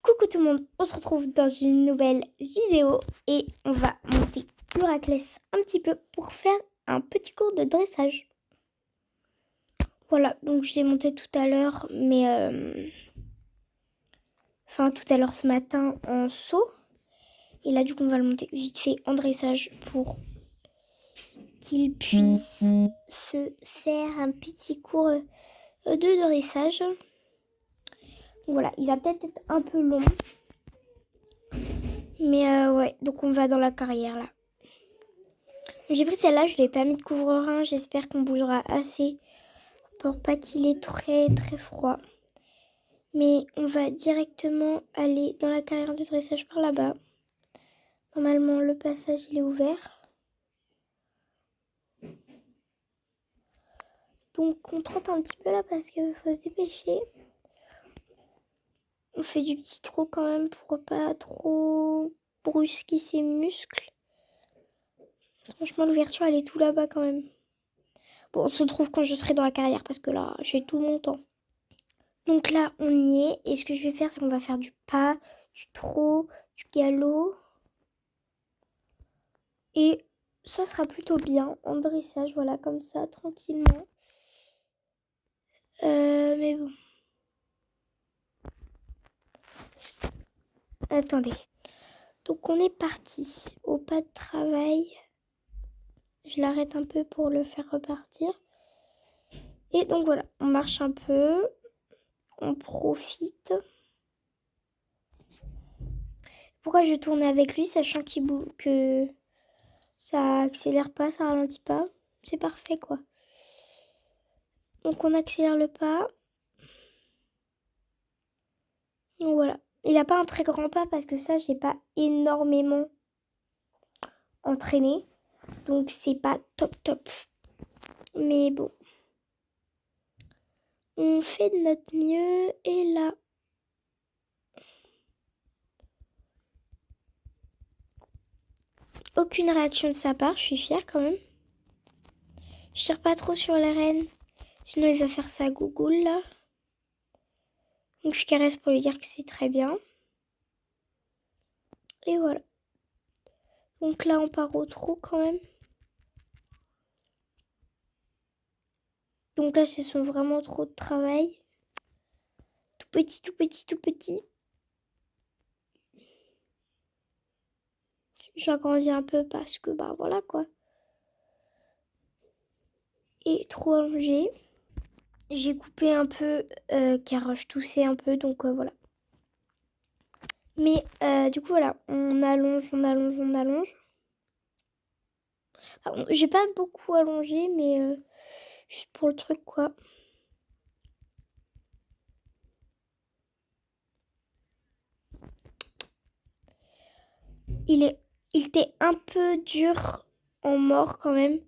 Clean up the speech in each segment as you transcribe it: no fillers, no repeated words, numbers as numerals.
Coucou tout le monde, on se retrouve dans une nouvelle vidéo et on va monter l'Héraclès un petit peu pour faire un petit cours de dressage. Voilà, donc je l'ai monté tout à l'heure, mais tout à l'heure ce matin en saut. Et là du coup on va le monter vite fait en dressage pour qu'il puisse se faire un petit cours de dressage. Voilà, il va peut-être être un peu long. Mais ouais, donc on va dans la carrière là. J'ai pris celle-là, je ne l'ai pas mis de couvre-rein. J'espère qu'on bougera assez pour pas qu'il ait très très froid. Mais on va directement aller dans la carrière de dressage par là-bas. Normalement, le passage il est ouvert. Donc on trotte un petit peu là parce qu'il faut se dépêcher. On fait du petit trot quand même pour pas trop brusquer ses muscles. Franchement, l'ouverture elle est tout là-bas quand même. Bon, on se retrouve quand je serai dans la carrière parce que là, j'ai tout mon temps. Donc là, on y est. Et ce que je vais faire, c'est qu'on va faire du pas, du trot, du galop. Et ça sera plutôt bien en dressage, voilà, comme ça, tranquillement. Mais bon. Attendez. Donc on est parti au pas de travail. Je l'arrête un peu pour le faire repartir. Et donc voilà, on marche un peu. On profite. Pourquoi je tourne avec lui, sachant que ça accélère pas, ça ralentit pas. C'est parfait, quoi. Donc on accélère le pas. Donc voilà. Il n'a pas un très grand pas parce que ça, j'ai pas énormément entraîné. Donc c'est pas top. Mais bon. On fait de notre mieux et là. Aucune réaction de sa part, je suis fière quand même. Je tire pas trop sur les rênes. Sinon il va faire sa gougoule là. Donc je caresse pour lui dire que c'est très bien. Et voilà. Donc là on part au trot quand même. Donc là c'est son vraiment trop de travail. Tout petit. J'agrandis un peu parce que bah voilà quoi. Et trop allongé. J'ai coupé un peu car je toussais un peu donc voilà. Mais du coup voilà, on allonge. J'ai pas beaucoup allongé mais juste pour le truc quoi. Il était un peu dur en mort quand même.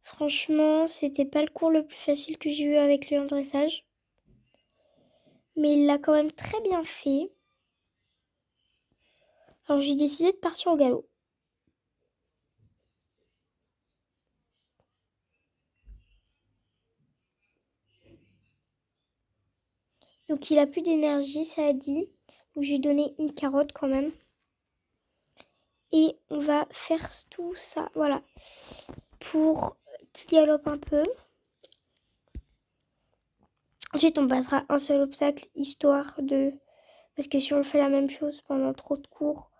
Franchement, c'était pas le cours le plus facile que j'ai eu avec lui en dressage. Mais il l'a quand même très bien fait. Alors j'ai décidé de partir au galop. Donc il a plus d'énergie, ça a dit. Donc j'ai donné une carotte quand même. Et on va faire tout ça, voilà. Pour qu'il galope un peu. Ensuite on passera un seul obstacle, histoire de... Parce que si on fait la même chose pendant trop de cours,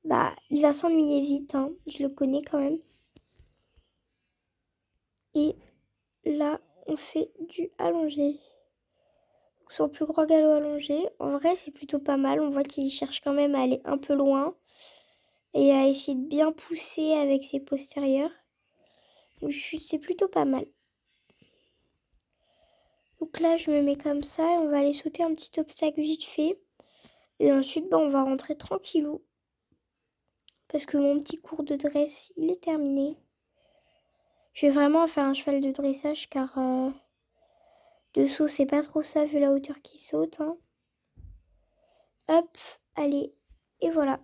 bah il va s'ennuyer vite, hein. Je le connais quand même. Et là, on fait du allongé. Son plus grand galop allongé. En vrai, c'est plutôt pas mal. On voit qu'il cherche quand même à aller un peu loin. Et à essayer de bien pousser avec ses postérieurs. Donc, c'est plutôt pas mal. Donc là, je me mets comme ça. Et on va aller sauter un petit obstacle vite fait. Et ensuite, on va rentrer tranquillou. Parce que mon petit cours de dresse, il est terminé. Je vais vraiment faire un cheval de dressage car... de saut, c'est pas trop ça vu la hauteur qu'il saute. Hein. Hop, allez, et voilà.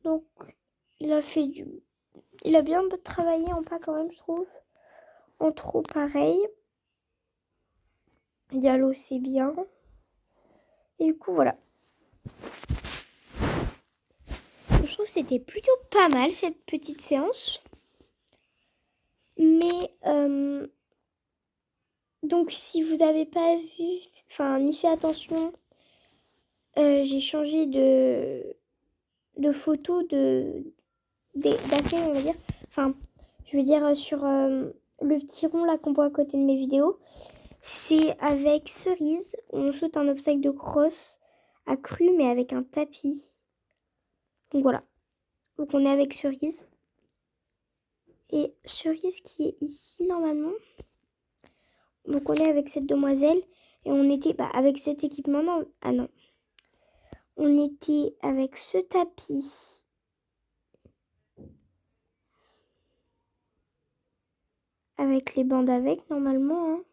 Donc, il a bien travaillé en pas quand même, je trouve. En trop, pareil. Galop, c'est bien. Et du coup, voilà. Je trouve que c'était plutôt pas mal cette petite séance. Mais donc si vous n'avez pas vu, ni fait attention, j'ai changé de photo d'accueil, on va dire. Je veux dire sur le petit rond là qu'on voit à côté de mes vidéos. C'est avec Cerise. On saute un obstacle de cross à cru mais avec un tapis. Donc voilà. Donc on est avec Cerise. Et Cerise qui est ici normalement. Donc on est avec cette demoiselle. Et on était avec cet équipement. Non. Ah non. On était avec ce tapis. Avec les bandes avec normalement. Hein.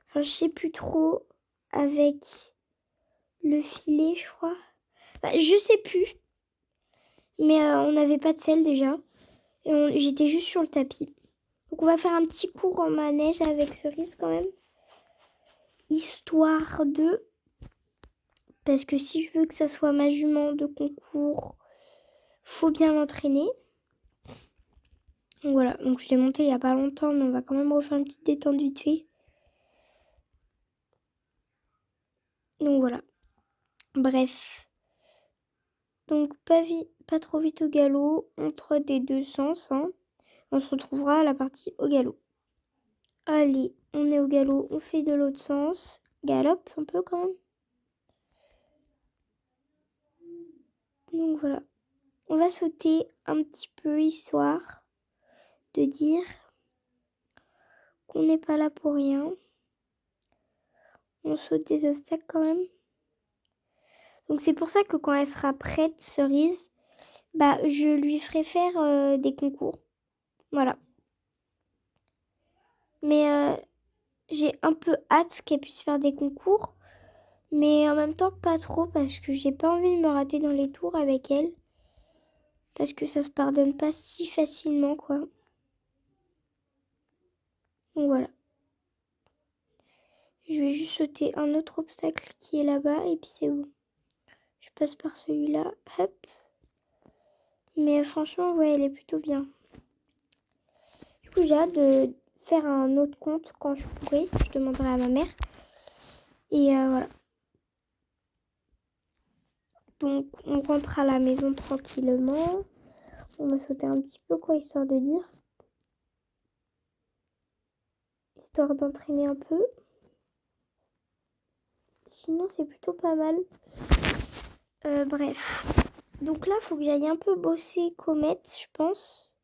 Enfin je sais plus trop. Avec le filet je crois. Je sais plus. Mais on n'avait pas de selle déjà. Et j'étais juste sur le tapis. Donc on va faire un petit cours en manège avec Cerise quand même. Histoire de... Parce que si je veux que ça soit ma jument de concours, faut bien l'entraîner. Donc voilà, donc je l'ai montée il n'y a pas longtemps, mais on va quand même refaire une petite détente vite fait. Donc voilà. Bref. Donc pas trop vite au galop, entre des deux sens. Hein. On se retrouvera à la partie au galop. Allez, on est au galop, on fait de l'autre sens. Galope un peu quand même. Donc voilà. On va sauter un petit peu histoire de dire qu'on n'est pas là pour rien. On saute des obstacles quand même. Donc c'est pour ça que quand elle sera prête, Cerise, je lui ferai faire des concours. Voilà. Mais j'ai un peu hâte qu'elle puisse faire des concours. Mais en même temps, pas trop parce que j'ai pas envie de me rater dans les tours avec elle. Parce que ça se pardonne pas si facilement, quoi. Donc voilà. Je vais juste sauter un autre obstacle qui est là-bas et puis c'est bon. Je passe par celui-là, hop. Mais franchement, ouais, elle est plutôt bien. Du coup, j'ai hâte de faire un autre compte quand je pourrai. Je demanderai à ma mère. Et voilà. Donc, on rentre à la maison tranquillement. On va sauter un petit peu, quoi, histoire de dire. Histoire d'entraîner un peu. Sinon, c'est plutôt pas mal. Bref. Donc là, il faut que j'aille un peu bosser Comet, je pense.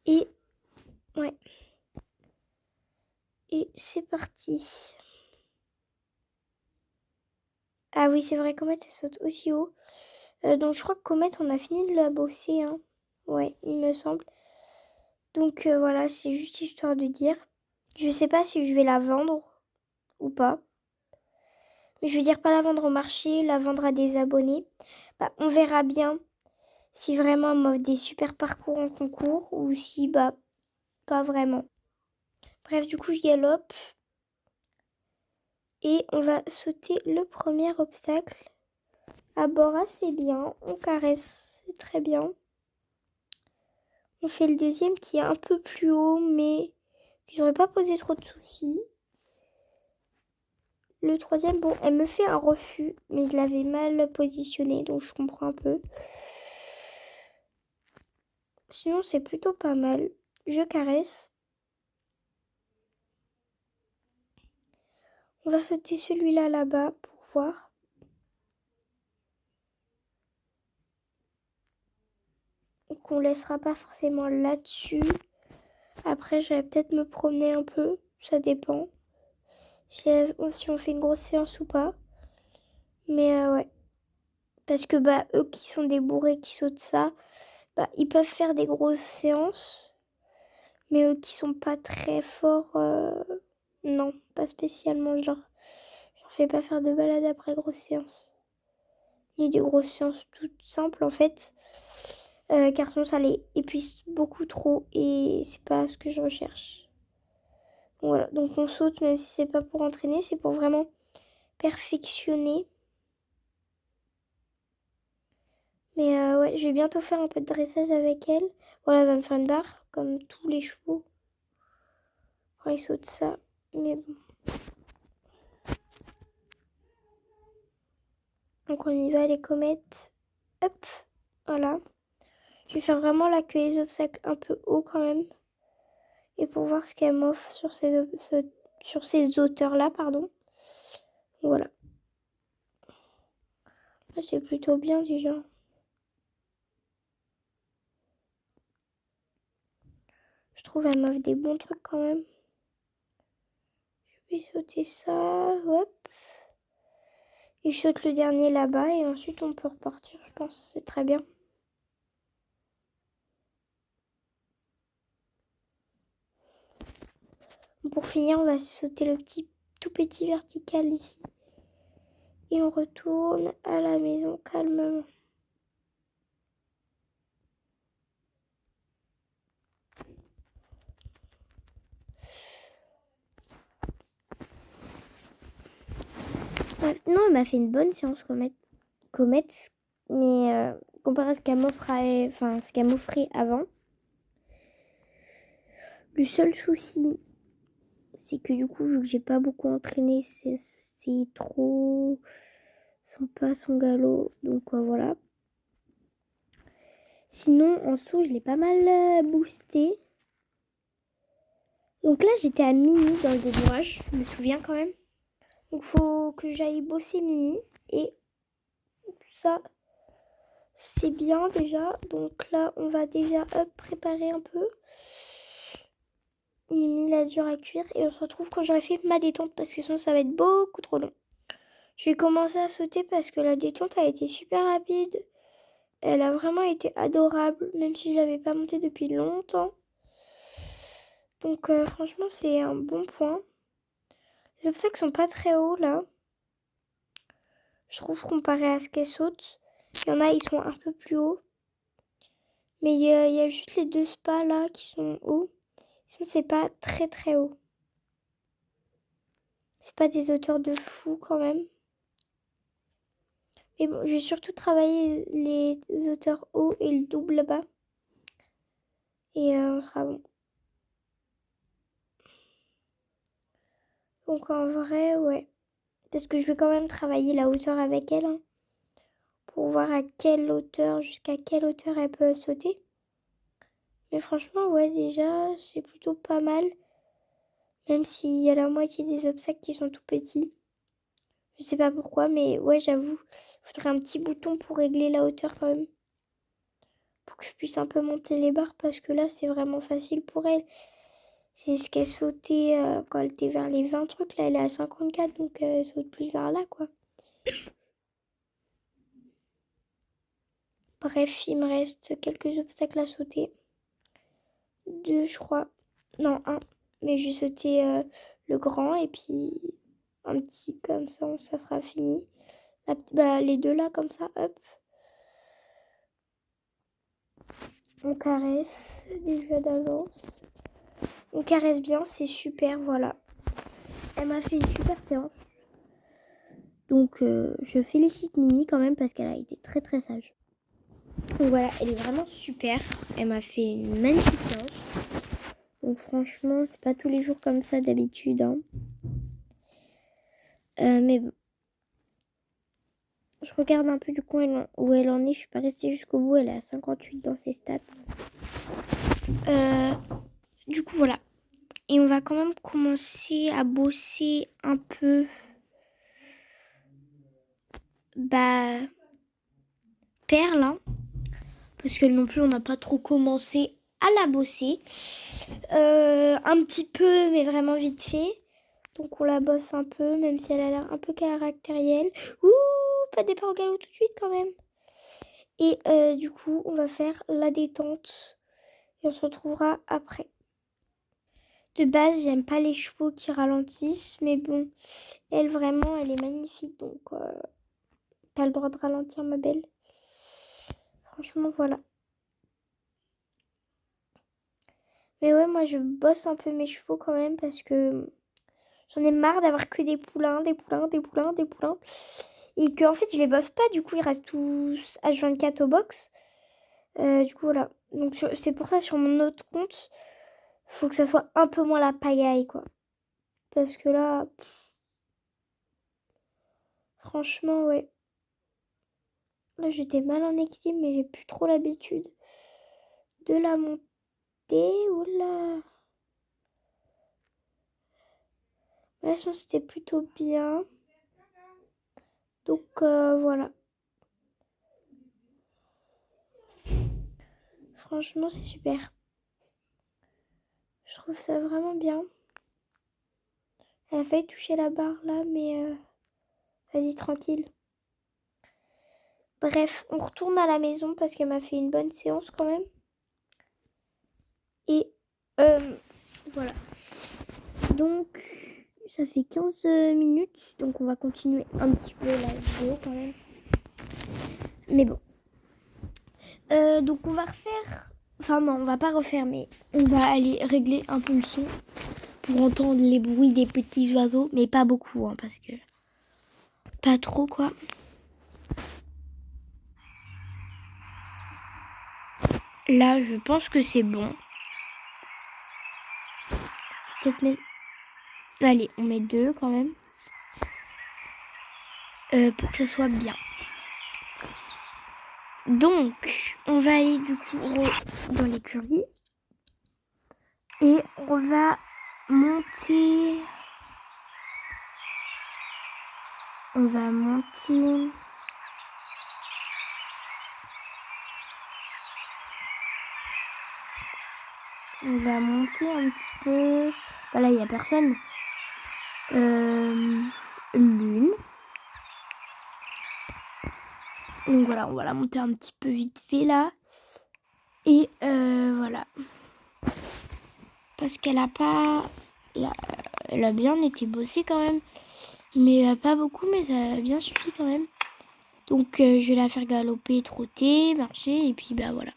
Et... ouais. Et c'est parti. Ah oui, c'est vrai, Comet, elle saute aussi haut. Donc je crois que Comet, on a fini de la bosser. Hein. Ouais, il me semble. Donc voilà, c'est juste histoire de dire. Je sais pas si je vais la vendre ou pas. Mais je veux dire pas la vendre au marché, la vendre à des abonnés. On verra bien si vraiment elle m'offre des super parcours en concours ou si pas vraiment. Bref, du coup je galope. Et on va sauter le premier obstacle. À bord assez bien, on caresse, c'est très bien. On fait le deuxième qui est un peu plus haut, mais qui n'aurait pas posé trop de soucis. Le troisième, bon, elle me fait un refus, mais je l'avais mal positionné, donc je comprends un peu. Sinon, c'est plutôt pas mal. Je caresse. On va sauter celui-là là-bas pour voir. Qu'on laissera pas forcément là-dessus. Après, je vais peut-être me promener un peu, ça dépend. Si on fait une grosse séance ou pas. Mais ouais. Parce que eux qui sont des bourrés qui sautent ça, ils peuvent faire des grosses séances. Mais eux qui sont pas très forts, non, pas spécialement. Je leur fais pas faire de balade après grosse séance. Ni des grosses séances toutes simples en fait. Car sinon ça les épuise beaucoup trop et c'est pas ce que je recherche. Voilà, donc on saute même si c'est pas pour entraîner, c'est pour vraiment perfectionner. Mais ouais, je vais bientôt faire un peu de dressage avec elle. Voilà, elle va me faire une barre, comme tous les chevaux. Quand ils sautent ça. Mais bon. Donc on y va, les comètes. Hop, voilà. Je vais faire vraiment la queue les obstacles un peu haut quand même. Et pour voir ce qu'elle m'offre sur ces hauteurs-là, pardon. Voilà. Là, c'est plutôt bien déjà. Je trouve elle m'offre des bons trucs quand même. Je vais sauter ça, hop. Et je saute le dernier là-bas et ensuite on peut repartir, je pense. C'est très bien. Pour finir, on va sauter le tout petit vertical ici. Et on retourne à la maison calmement. Non, elle m'a fait une bonne séance comète, mais comparé à ce qu'elle m'offrait avant. Le seul souci, c'est que du coup, vu que j'ai pas beaucoup entraîné, c'est trop son galop. Donc voilà. Sinon, en dessous, je l'ai pas mal boosté. Donc là, j'étais à Mimi dans le débourrage, je me souviens quand même. Donc faut que j'aille bosser Mimi. Et ça, c'est bien déjà. Donc là, on va déjà préparer un peu. Mimi la dure à cuire. Et on se retrouve quand j'aurai fait ma détente parce que sinon ça va être beaucoup trop long. Je vais commencer à sauter parce que la détente a été super rapide. Elle a vraiment été adorable, même si je l'avais pas montée depuis longtemps. Donc franchement, c'est un bon point. Les obstacles sont pas très hauts là. Je trouve comparé à ce qu'elle saute. Il y en a, ils sont un peu plus hauts. Mais il y a juste les 2 spas là qui sont hauts. Sinon, c'est pas très très haut. C'est pas des hauteurs de fou quand même. Mais bon, je vais surtout travailler les hauteurs hauts et le double là-bas. Et on sera bon. Donc en vrai, ouais. Parce que je vais quand même travailler la hauteur avec elle. Hein, pour voir à quelle hauteur, jusqu'à quelle hauteur elle peut sauter. Mais franchement, ouais, déjà, c'est plutôt pas mal. Même s'il y a la moitié des obstacles qui sont tout petits. Je sais pas pourquoi, mais ouais, j'avoue, il faudrait un petit bouton pour régler la hauteur quand même. Pour que je puisse un peu monter les barres, parce que là, c'est vraiment facile pour elle. C'est ce qu'elle sautait quand elle était vers les 20 trucs. Là, elle est à 54, donc elle saute plus vers là, quoi. Bref, il me reste quelques obstacles à sauter. 2, je crois. Non, 1. Mais je vais sauter le grand et puis un petit comme ça sera fini. Les 2 là, comme ça, hop. On caresse déjà d'avance. On caresse bien, c'est super, voilà. Elle m'a fait une super séance. Donc je félicite Mimi quand même parce qu'elle a été très très sage. Donc voilà, elle est vraiment super. Elle m'a fait une magnifique séance. Donc franchement, c'est pas tous les jours comme ça d'habitude. Hein. Mais bon. Je regarde un peu du coup où elle en est. Je suis pas restée jusqu'au bout. Elle est à 58 dans ses stats. Du coup, voilà. Et on va quand même commencer à bosser un peu. Perle. Hein, parce que non plus, on n'a pas trop commencé à la bosser. Un petit peu, mais vraiment vite fait. Donc on la bosse un peu, même si elle a l'air un peu caractérielle. Ouh, pas de départ au galop tout de suite quand même. Et du coup, on va faire la détente. Et on se retrouvera après. De base, j'aime pas les chevaux qui ralentissent. Mais bon, elle vraiment, elle est magnifique. Donc, t'as le droit de ralentir, ma belle. Franchement, voilà. Mais ouais, moi, je bosse un peu mes chevaux quand même. Parce que J'en ai marre d'avoir que des poulains, des poulains, des poulains, des poulains. Et qu'en fait, je les bosse pas. Du coup, ils restent tous H24 au box. Du coup, voilà. Donc, c'est pour ça, sur mon autre compte, faut que ça soit un peu moins la pagaille, quoi. Parce que là, franchement, ouais. Là, j'étais mal en équilibre, mais j'ai plus trop l'habitude de la monter. Oula. La chance, c'était plutôt bien. Donc, voilà. Franchement, c'est super. Je trouve ça vraiment bien. Elle a failli toucher la barre là, mais vas-y, tranquille. Bref, on retourne à la maison parce qu'elle m'a fait une bonne séance quand même. Et voilà. Donc, ça fait 15 minutes. Donc, on va continuer un petit peu la vidéo quand même. Mais bon. Donc, on va refaire... Enfin, non, on va pas refaire, mais on va aller régler un peu le son pour entendre les bruits des petits oiseaux. Mais pas beaucoup, hein, parce que... Pas trop, quoi. Là, je pense que c'est bon. Peut-être mettre... Allez, on met 2 quand même. Pour que ça soit bien. Donc, on va aller du coup dans l'écurie. Et on va monter... On va monter... On va monter un petit peu... Voilà, il n'y a personne. Lune. Donc voilà, on va la monter un petit peu vite fait là. Et voilà. Parce qu'elle a pas... Elle a bien été bossée quand même. Mais pas beaucoup, mais ça a bien suffi quand même. Donc je vais la faire galoper, trotter, marcher. Et puis bah voilà.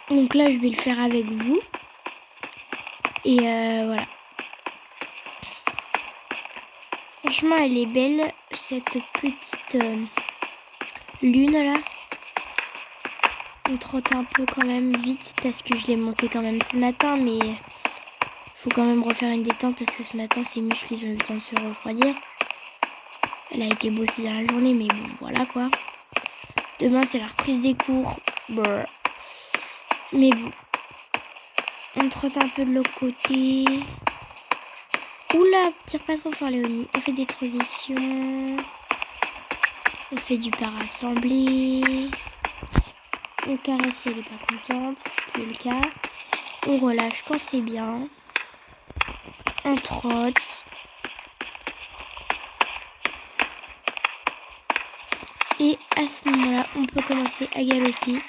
Donc là, je vais le faire avec vous. Et voilà. Franchement, elle est belle, cette petite lune là. On trotte un peu quand même vite parce que je l'ai montée quand même ce matin. Mais faut quand même refaire une détente parce que ce matin, ses muscles, ils ont eu le temps de se refroidir. Elle a été bossée dans la journée, mais bon, voilà quoi. Demain, c'est la reprise des cours. Brr. Mais bon. On trotte un peu de l'autre côté. Oula, tire pas trop fort Léonie. On fait des transitions. On fait du parassemblé. On caresse si elle n'est pas contente, ce qui est le cas. On relâche quand c'est bien. On trotte. Et à ce moment-là, on peut commencer à galoper.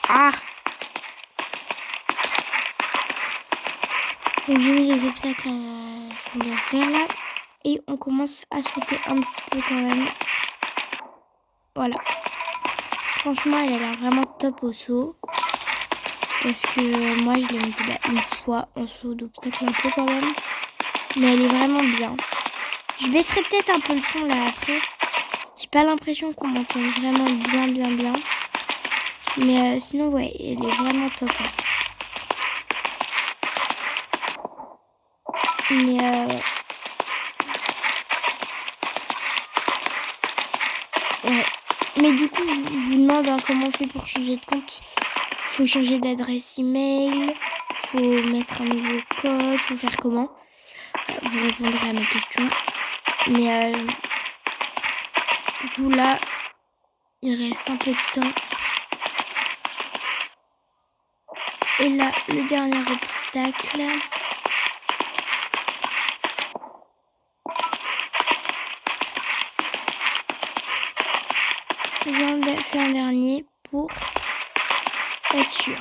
Ah! Donc j'ai mis les obstacles qu'on doit faire là. Et on commence à sauter un petit peu quand même. Voilà. Franchement, elle a l'air vraiment top au saut. Parce que moi, je l'ai montée une fois en saut d'obstacle un peu quand même. Mais elle est vraiment bien. Je baisserai peut-être un peu le son là après. J'ai pas l'impression qu'on m'entend vraiment bien. Mais sinon, ouais, elle est vraiment top. Hein. Mais ouais. Mais du coup, je vous demande hein, comment on fait pour changer de compte. Faut changer d'adresse email. Faut mettre un nouveau code. Faut faire comment? Je vous répondrai à mes questions. Mais du coup, là, il reste un peu de temps. Et là, le dernier obstacle. J'en ai fait un dernier pour être sûr.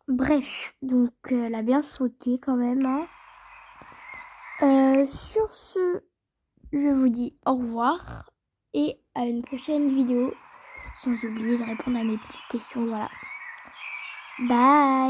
Bref, donc elle a bien sauté quand même. Hein. Sur ce, je vous dis au revoir et à une prochaine vidéo. Sans oublier de répondre à mes petites questions, voilà. Bye!